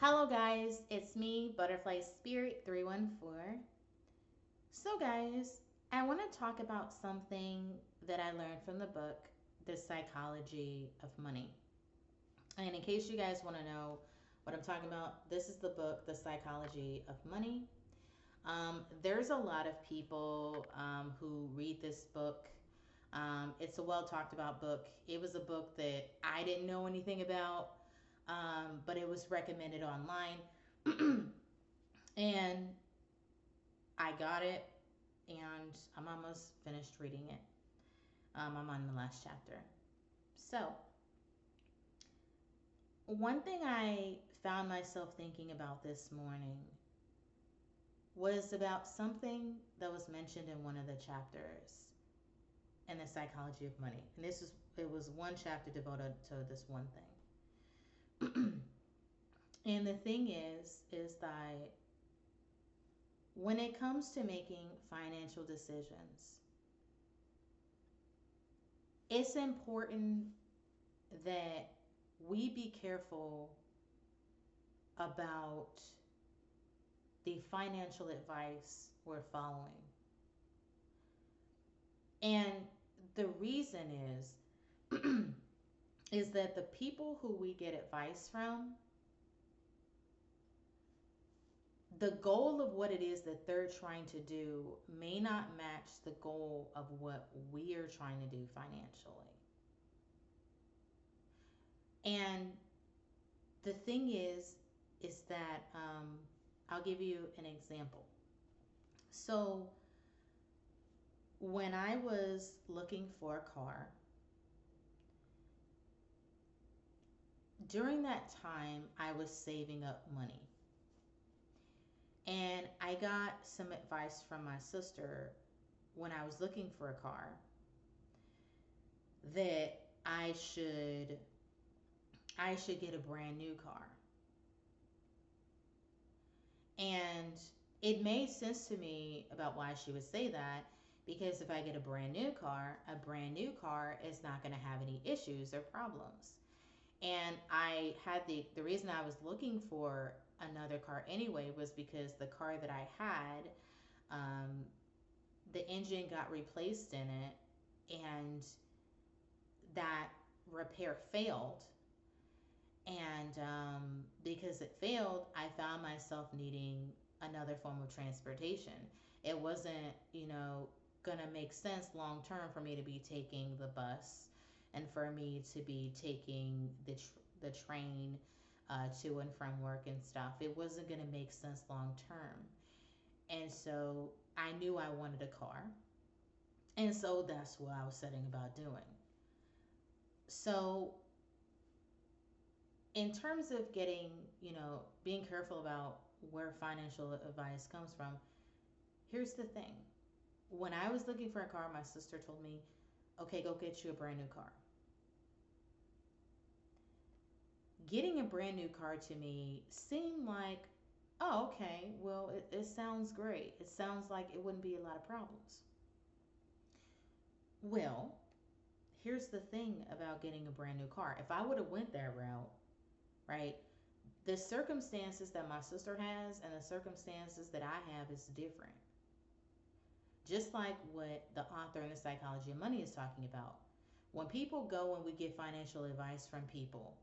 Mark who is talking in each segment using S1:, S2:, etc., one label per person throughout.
S1: Hello, guys. It's me, Butterfly Spirit 314. So, guys, I want to talk about something that I learned from the book, The Psychology of Money. And in case you guys want to know what I'm talking about, this is the book, The Psychology of Money. There's a lot of people who read this book. It's a well talked about book. It was a book that I didn't know anything about, but it was recommended online. And I got it, and I'm almost finished reading it. I'm on the last chapter. So, one thing I found myself thinking about this morning was about something that was mentioned in one of the chapters in the psychology of money. And it was one chapter devoted to this one thing. And the thing is that when it comes to making financial decisions, it's important that we be careful about the financial advice we're following. And the reason is that the people who we get advice from, the goal of what it is that they're trying to do may not match the goal of what we are trying to do financially. And the thing is that I'll give you an example. So when I was looking for a car, during that time I was saving up money. And I got some advice from my sister when I was looking for a car that I should get a brand new car. And it made sense to me about why she would say that, because if I get a brand new car is not going to have any issues or problems. And I had the reason I was looking for another car anyway was because the car that I had, um, the engine got replaced in it, and that repair failed. And because it failed, I found myself needing another form of transportation. It wasn't, gonna make sense long term for me to be taking the bus and for me to be taking the train to and from work and stuff. It wasn't gonna make sense long term. And so I knew I wanted a car. And so that's what I was setting about doing. So in terms of getting, being careful about where financial advice comes from, here's the thing. When I was looking for a car, my sister told me, okay, go get you a brand new car. Getting a brand new car to me seemed like, oh, okay, well, it sounds great. It sounds like it wouldn't be a lot of problems. Well, here's the thing about getting a brand new car. If I would have went that route, right, the circumstances that my sister has and the circumstances that I have is different. Just like what the author in the psychology of money is talking about. When people go and we get financial advice from people,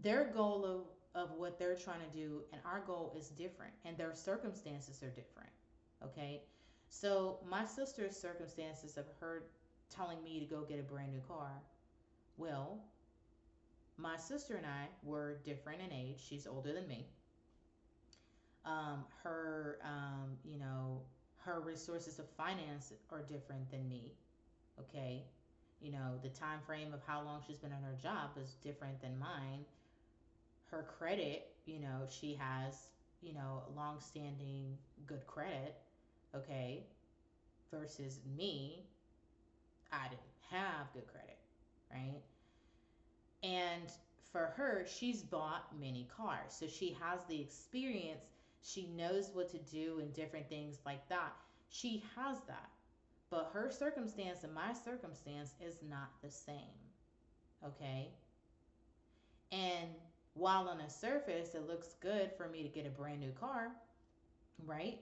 S1: their goal of what they're trying to do and our goal is different, and their circumstances are different. Okay? So my sister's circumstances of her telling me to go get a brand new car, well, my sister and I were different in age. She's older than me. Her resources of finance are different than me. Okay, the time frame of how long she's been on her job is different than mine. Her credit, she has, long-standing good credit. Okay, versus me, I didn't have good credit, right? And for her, she's bought many cars. So she has the experience. She knows what to do and different things like that. She has that. But her circumstance and my circumstance is not the same. Okay? And while on the surface it looks good for me to get a brand new car, right?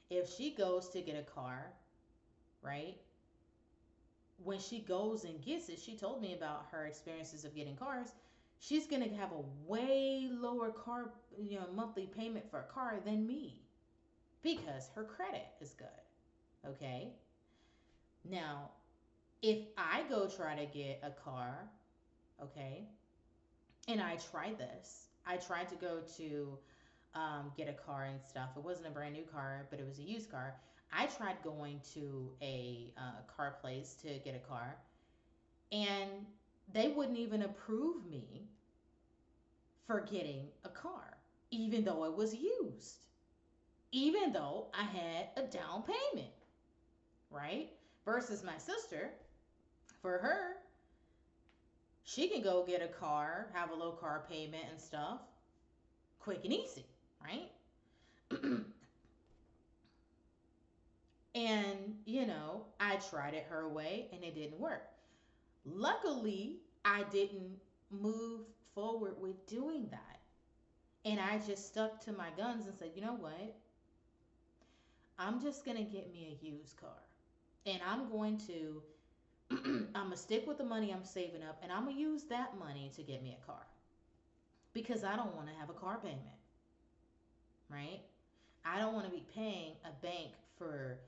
S1: If she goes to get a car, right? When she goes and gets it, she told me about her experiences of getting cars. She's gonna have a way lower car, monthly payment for a car than me because her credit is good. Okay. Now, if I go try to get a car, okay, and I tried this, I tried to go to get a car and stuff. It wasn't a brand new car, but it was a used car. I tried going to a car place to get a car, and they wouldn't even approve me for getting a car, even though it was used, even though I had a down payment, right? Versus my sister, for her, she can go get a car, have a low car payment and stuff, quick and easy, right? And, I tried it her way and it didn't work. Luckily, I didn't move forward with doing that. And I just stuck to my guns and said, you know what? I'm just going to get me a used car. And I'm going to I'm going to stick with the money I'm saving up and I'm going to use that money to get me a car because I don't want to have a car payment, right? I don't want to be paying a bank for,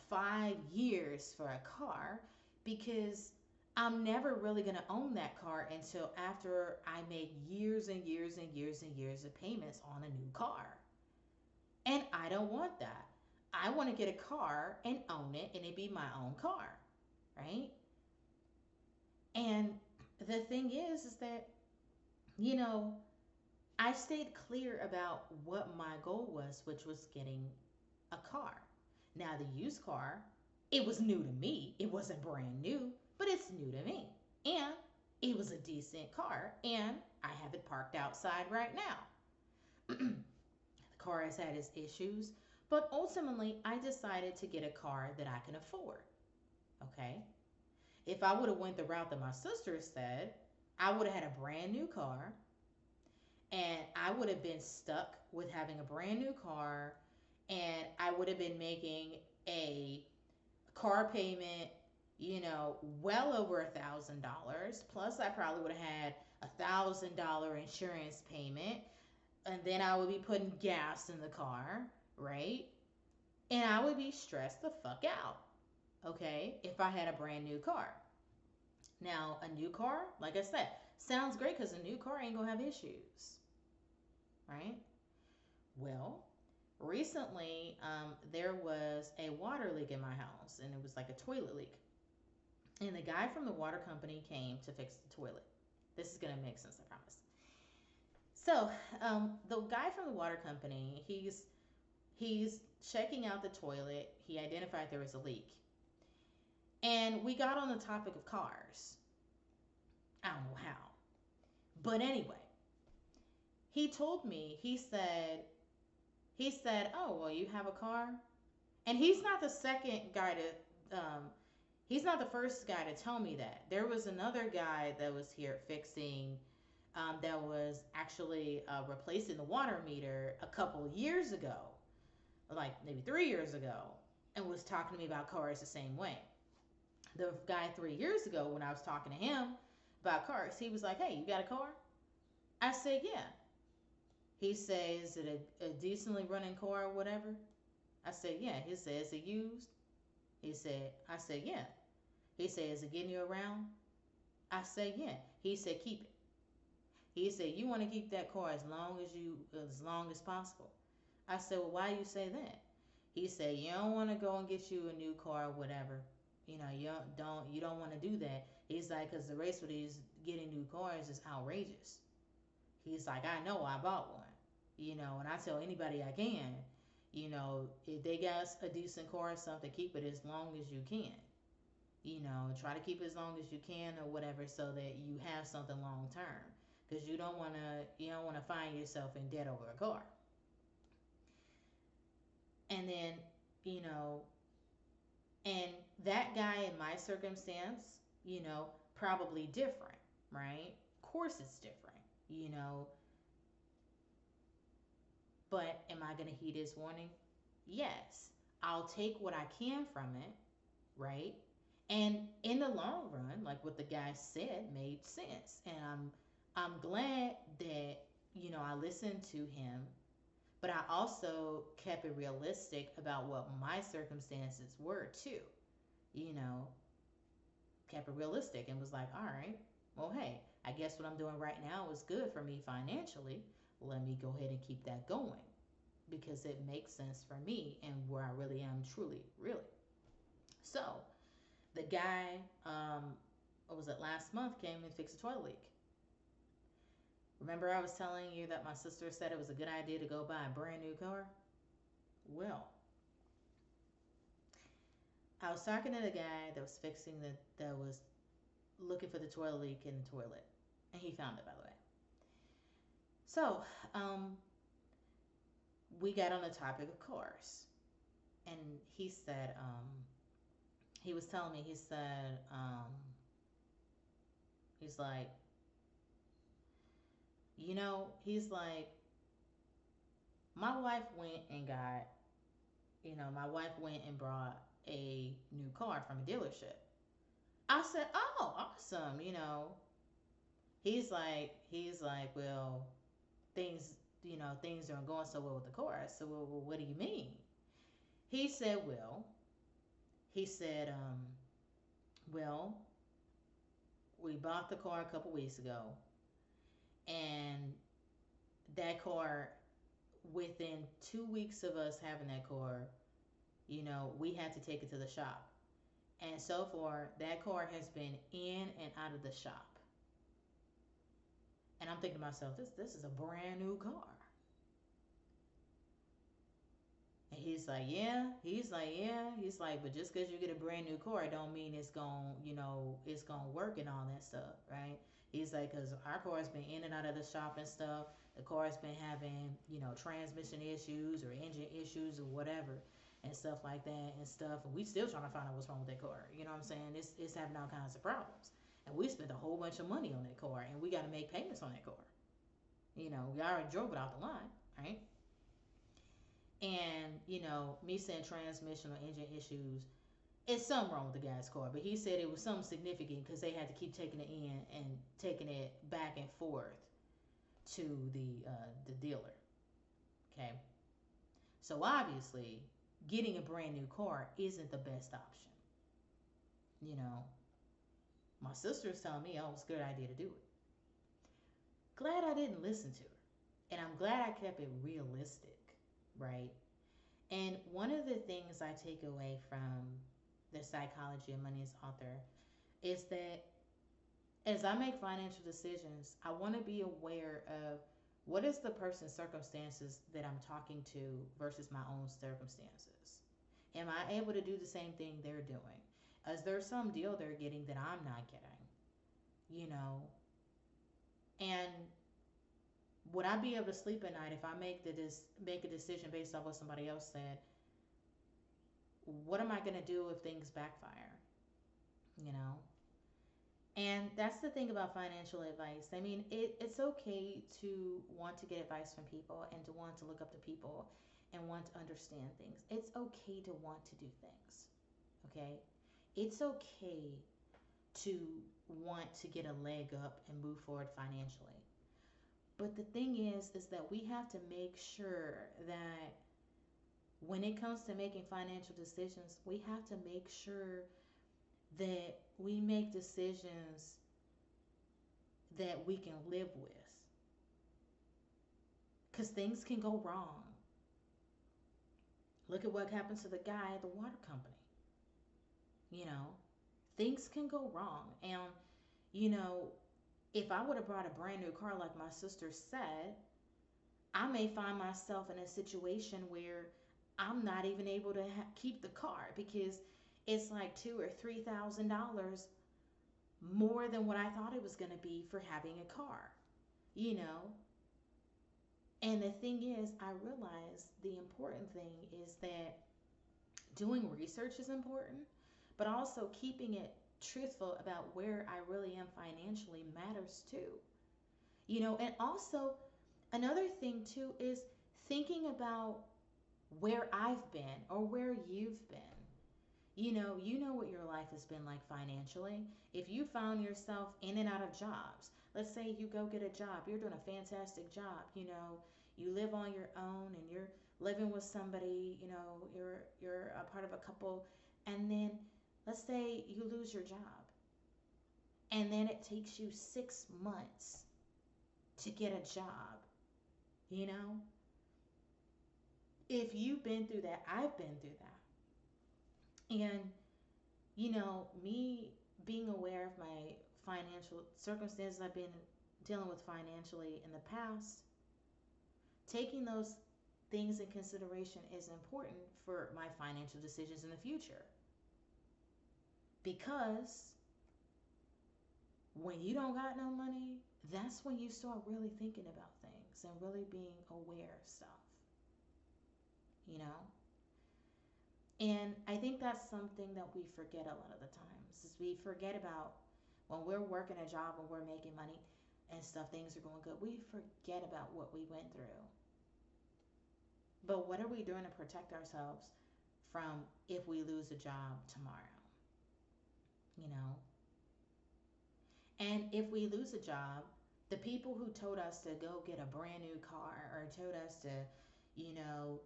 S1: 5 years for a car because I'm never really going to own that car until after I make years and years and years and years of payments on a new car. And I don't want that. I want to get a car and own it and it be my own car, right? And the thing is that, you know, I stayed clear about what my goal was, which was getting a car. Now, the used car, it was new to me. It wasn't brand new, but it's new to me. And it was a decent car, and I have it parked outside right now. The car has had its issues, but ultimately, I decided to get a car that I can afford. Okay? If I would have went the route that my sister said, I would have had a brand new car and I would have been stuck with having a brand new car and I would have been making a car payment, well over $1,000. Plus, I probably would have had $1,000 insurance payment, and then I would be putting gas in the car, right? And I would be stressed the fuck out, okay, if I had a brand new car. Now, a new car, like I said, sounds great because a new car ain't gonna have issues, right? Well, recently there was a water leak in my house, and it was like a toilet leak. And the guy from the water company came to fix the toilet. This is gonna make sense, I promise. So, the guy from the water company, he's checking out the toilet. He identified there was a leak, and we got on the topic of cars. I don't know how. But anyway, he told me, he said, "Oh, well, you have a car?" And he's not the second guy he's not the first guy to tell me that. There was another guy that was here fixing, that was actually replacing the water meter a couple years ago, like maybe 3 years ago, and was talking to me about cars the same way. The guy 3 years ago, when I was talking to him about cars, he was like, "Hey, you got a car?" I said, "Yeah." He said, "Is it a decently running car or whatever?" I said, "Yeah." He said, "Is it used?" I said, "Yeah." He said, "Is it getting you around?" I said, "Yeah." He said, "Keep it." He said, "You want to keep that car as long as possible." I said, "Well, why you say that?" He said, "You don't want to go and get you a new car or whatever. You don't want to do that." He's like, "Cause the race with these getting new cars is outrageous." He's like, "I know, I bought one, and I tell anybody I can, if they got a decent car or something, keep it as long as you can. Try to keep it as long as you can or whatever, so that you have something long term, because you don't want to find yourself in debt over a car." And then, you know, and that guy in my circumstance, probably different, right? Of course it's different. you know. But am I going to heed his warning? Yes. I'll take what I can from it, right? And in the long run, like what the guy said made sense. And I'm glad that, I listened to him, but I also kept it realistic about what my circumstances were too. You know, kept it realistic and was like, all right, well, hey, I guess what I'm doing right now is good for me financially. Let me go ahead and keep that going because it makes sense for me and where I really am truly, really. So the guy, what was it, last month came and fixed a toilet leak. Remember, I was telling you that my sister said it was a good idea to go buy a brand new car? Well, I was talking to the guy that was that was looking for the toilet leak in the toilet, and he found it, by the way. So, we got on the topic of cars, and he said, he was telling me, he said, he's like, he's like, my wife went and got, my wife went and brought a new car from a dealership. I said, oh, awesome, he's like, well, things, things aren't going so well with the car. I said, well, what do you mean? He said, well, he said, well, we bought the car a couple weeks ago, and that car, within 2 weeks of us having that car, we had to take it to the shop. And so far, that car has been in and out of the shop. And I'm thinking to myself, this is a brand new car. And he's like, but just because you get a brand new car, don't mean it's gonna work and all that stuff, right? He's like, because our car's been in and out of the shop and stuff. The car's been having, transmission issues or engine issues or whatever and stuff like that and stuff. And we still trying to find out what's wrong with that car. You know what I'm saying? It's having all kinds of problems. And we spent a whole bunch of money on that car, and we got to make payments on that car. We already drove it off the line, right? And, me saying transmission or engine issues, it's something wrong with the guy's car. But he said it was something significant because they had to keep taking it in and taking it back and forth to the dealer. Okay. So obviously, getting a brand new car isn't the best option. You know, my sister's telling me, oh, it's a good idea to do it. Glad I didn't listen to her. And I'm glad I kept it realistic, right? And one of the things I take away from the Psychology of Money's author is that as I make financial decisions, I want to be aware of what is the person's circumstances that I'm talking to versus my own circumstances. Am I able to do the same thing they're doing? Is there some deal they're getting that I'm not getting? You know, and would I be able to sleep at night if I make a decision based off what somebody else said? What am I going to do if things backfire? You know, and that's the thing about financial advice. I mean, it's okay to want to get advice from people and to want to look up to people and want to understand things. It's okay to want to do things. Okay? It's okay to want to get a leg up and move forward financially. But the thing is that we have to make sure that when it comes to making financial decisions, we have to make sure that we make decisions that we can live with. Because things can go wrong. Look at what happened to the guy at the water company. You know, things can go wrong. And, you know, if I would have brought a brand new car like my sister said, I may find myself in a situation where I'm not even able to keep the car because it's like $2,000 or $3,000 more than what I thought it was going to be for having a car, you know. And the thing is, I realize the important thing is that doing research is important, but also keeping it truthful about where I really am financially matters too. And also another thing too is thinking about where I've been or where you've been. You know what your life has been like financially. If you found yourself in and out of jobs, let's say you go get a job, you're doing a fantastic job, you live on your own and you're living with somebody, you're a part of a couple, and then let's say you lose your job, and then it takes you 6 months to get a job, you know? If you've been through that, I've been through that. And me being aware of my financial circumstances I've been dealing with financially in the past, taking those things in consideration is important for my financial decisions in the future. Because when you don't got no money, that's when you start really thinking about things and really being aware of stuff, you know? And I think that's something that we forget a lot of the times is we forget about when we're working a job and we're making money and stuff, things are going good. We forget about what we went through. But what are we doing to protect ourselves from if we lose a job tomorrow? You know? And if we lose a job, the people who told us to go get a brand new car or told us to, you know,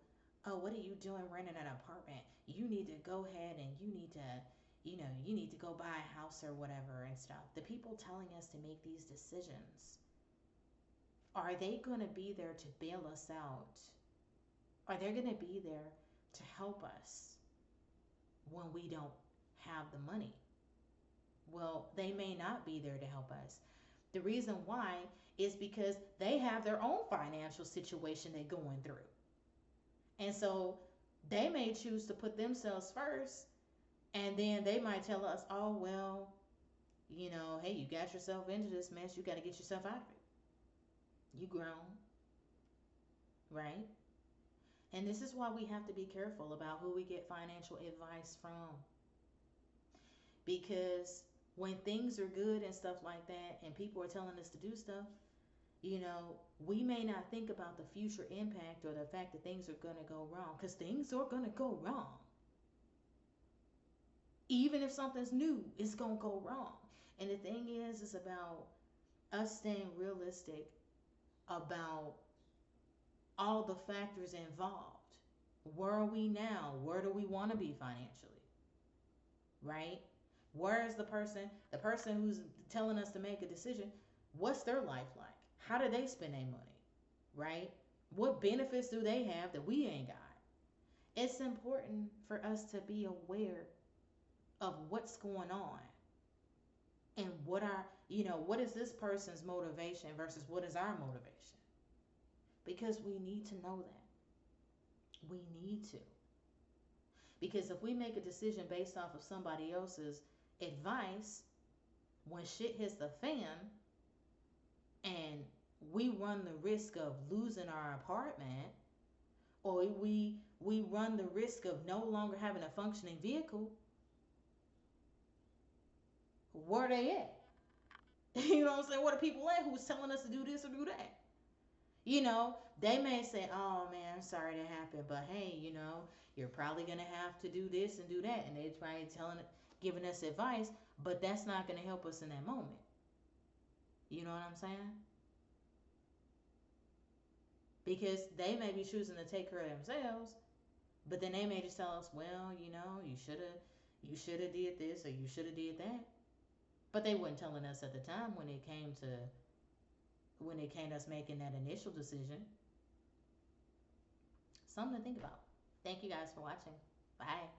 S1: oh, what are you doing renting an apartment? You need to go ahead and you need to go buy a house or whatever and stuff. The people telling us to make these decisions, are they going to be there to bail us out? Are they going to be there to help us when we don't have the money? Well, they may not be there to help us. The reason why is because they have their own financial situation they're going through. And so they may choose to put themselves first, and then they might tell us, oh, well, hey, you got yourself into this mess. You got to get yourself out of it. You grown, right? And this is why we have to be careful about who we get financial advice from. Because when things are good and stuff like that, and people are telling us to do stuff, we may not think about the future impact or the fact that things are going to go wrong, because things are going to go wrong. Even if something's new, it's going to go wrong. And the thing is about us staying realistic about all the factors involved. Where are we now? Where do we want to be financially? Right? Where is the person who's telling us to make a decision? What's their life like? How do they spend their money? Right? What benefits do they have that we ain't got? It's important for us to be aware of what's going on and what is this person's motivation versus what is our motivation? Because we need to know that. We need to. Because if we make a decision based off of somebody else's advice, when shit hits the fan and we run the risk of losing our apartment, or we run the risk of no longer having a functioning vehicle, where they at? You know what I'm saying? Where the people at who's telling us to do this or do that? They may say, oh man, I'm sorry that happened, but hey, you're probably gonna have to do this and do that, and they're probably giving us advice, but that's not gonna help us in that moment. You know what I'm saying? Because they may be choosing to take care of themselves, but then they may just tell us, well, you should have did this or you should have did that. But they weren't telling us at the time when it came to us making that initial decision. Something to think about. Thank you guys for watching. Bye.